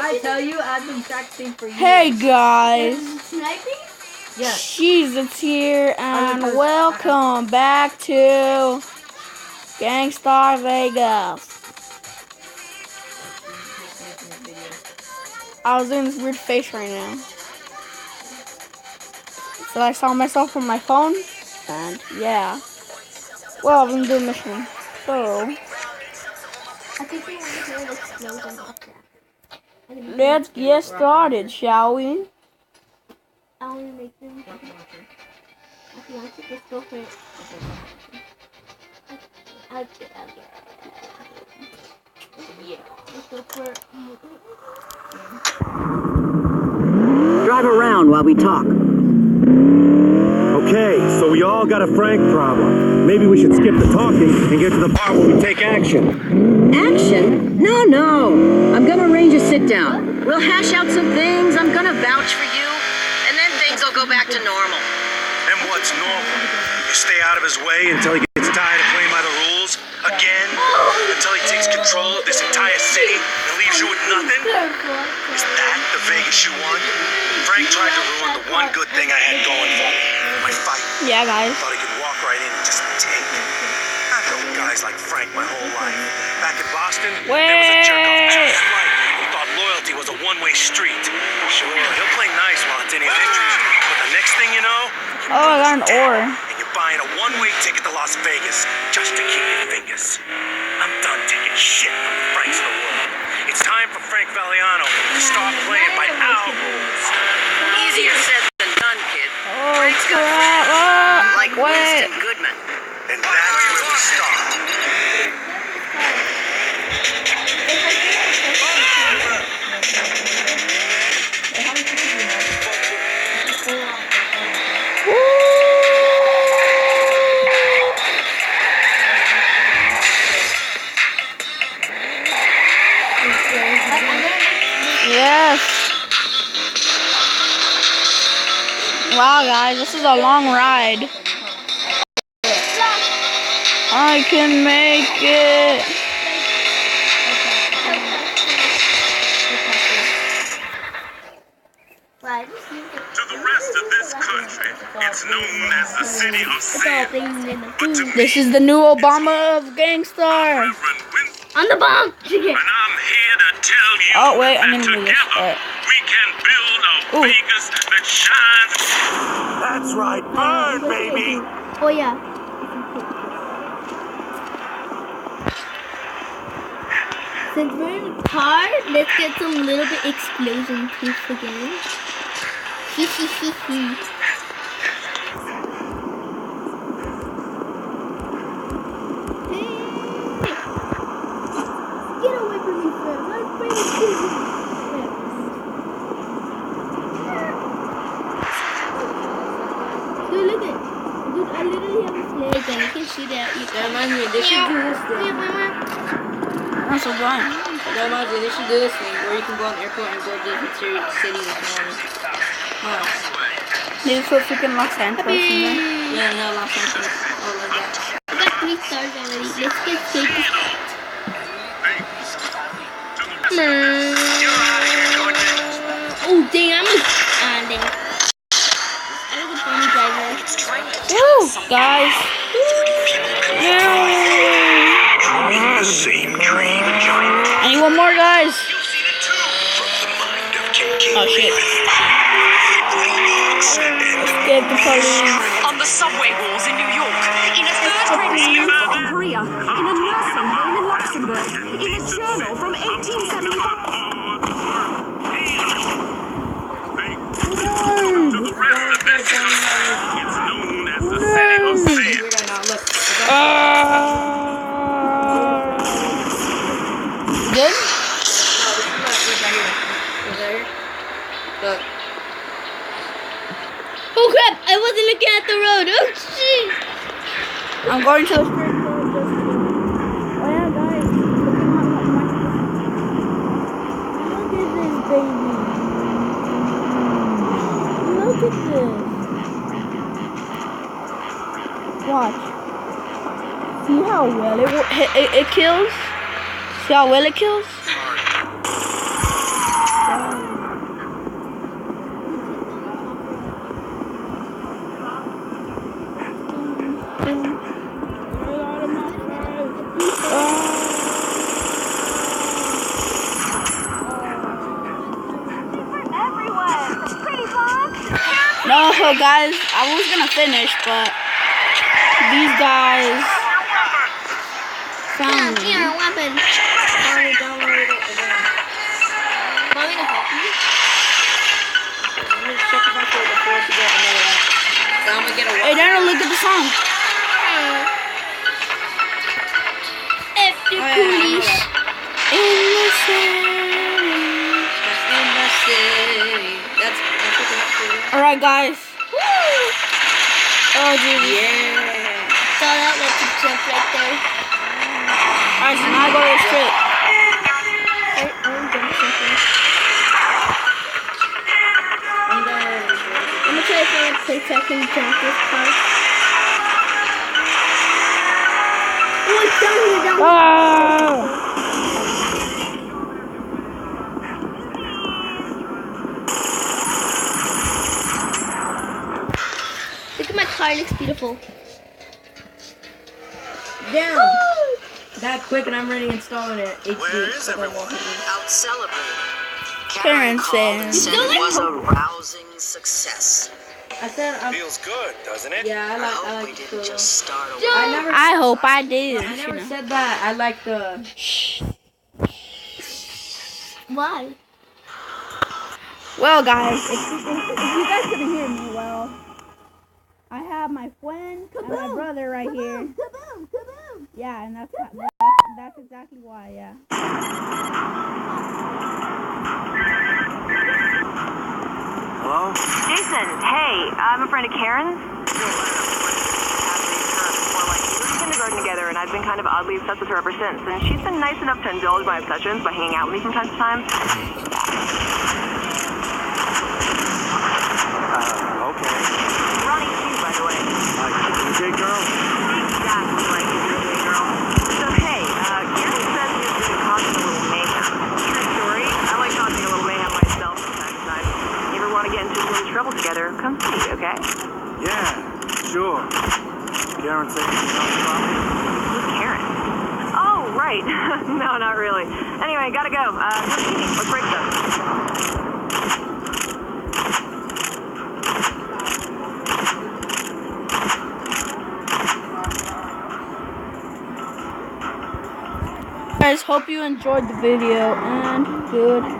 I tell you, I've been practicing for years. Hey guys, Sniping? Yes. Jesus here, and welcome back to Gangstar Vegas. I was doing this weird face right now. So I saw myself on my phone, and yeah. Well, I'm doing a mission. So let's get started, shall we? I want to make them. If you want to, just go for it. Okay. Yeah. Just go for it. Drive around while we talk. Okay, so we all got a Frank problem. Maybe we should skip the talking and get to the part where we take action. Action? No. I'm gonna arrange a sit-down. We'll hash out some things. I'm gonna vouch for you. And then things will go back to normal. And what's normal? You stay out of his way until he gets tired of playing by the rules? Again? Until he takes control of this entire city and leaves you with nothing? Is that the Vegas you want? Frank tried to ruin the one good thing I had going for me. My fight. Yeah, guys. Thought he could walk right in and just take it. I've known guys like Frank my whole life. Back in Boston, there was a jerk-off just like me who thought loyalty was a one-way street. Sure, he'll play nice while it's in his interest, but the next thing you know, Oh, I got an ore. and you're buying a one-way ticket to Las Vegas just to keep your fingers. I'm done taking shit from the Franks of the world. It's time for Frank Valiano to start playing by our rules. Easier said than done, kid. Oh, Frank's got crap. like Wait. Winston Goodman. And that's where we start. Yes. Wow, guys, this is a long ride. I can make it. To the rest of this country, it's known as the City of Sin. But to me, This is the new Obama of Gangstar. Reverend Winston, On the bomb! and I'm here to tell you Oh, wait, I'm that gonna do this. together Alright. we can build a Ooh. Vegas that shines. That's right, burn, baby. Oh, yeah. Since we're in the car, let's get some little bit explosion proof again. Get away from me, friend. I'm afraid of you. Dude, look at. Dude, I literally have a flag and I can shoot at you. That reminds me, they should do this thing. That's a gun. That reminds me, they should do this thing where you can go on the airport and go to different cities if you want. Huh. Maybe for freaking Los Angeles. You know? Yeah, no, Los Angeles. Oh, like that. I got 3 stars already. Let's get shaky. Come on. Oh, dang, I'm a... dang. I look a funny driver. Woo, guys. The same dream, giant. I need one more, guys. Oh, shit. Get the police. On the subway walls in New York, in a third-grade school in Korea, in a nursing home in Luxembourg, in a journal from 1875. To the rest of this country, it's known as the City of Sin. Good? Look. Oh, crap. I wasn't looking at the road. Oh, shit. I'm going to the strip club. Oh, yeah, guys. Look at this, baby. Look at this. Watch. See how well it kills? See how well it kills? So guys, I was gonna finish, but these guys found me. Here, weapon. Finally downloaded it again. Want me to help you? Let me check if I can afford to get another one. So I'm gonna get a Hey, Daniel, look at the song. F the police. In the city. In the city. That's what they have to do. Alright, guys. Oh, dude. Yeah. Saw that little jump right there. Alright, so now I go to the strip. I'm done. I'm gonna try to find a place I can jump this car. Oh, it's down here, down here. Oh! Look at my car, it looks beautiful. Damn. That quick and I'm already installing it. HD. Where is everyone? Out celebrating. Karen said. said it was a rousing success. I said I'm. Feels good, doesn't it? Yeah, I I hope we like didn't the. just start a I hope I did. I You never know. said that. I like the. Why? Well, guys, if you guys couldn't hear me, well, I have my friend and my brother right here. Kaboom! Kaboom! Yeah, and that's exactly why. Yeah. Hello? Jason, hey, I'm a friend of Karen's. We were in kindergarten together, and I've been kind of oddly obsessed with her ever since. And she's been nice enough to indulge my obsessions by hanging out with me from time to time. Okay. Ronnie, too, by the way. Like, DJ girl? Exactly like a DJ girl. So, hey, Karen says you've been causing a little mayhem. True story. I like causing a little mayhem myself from time to time. You ever want to get into a little trouble together, come see, okay? Yeah, sure. Karen say anything else about me? Who's Karen? Oh, right. No, not really. Anyway, gotta go. Good meeting. Let's break stuff. Guys, hope you enjoyed the video and good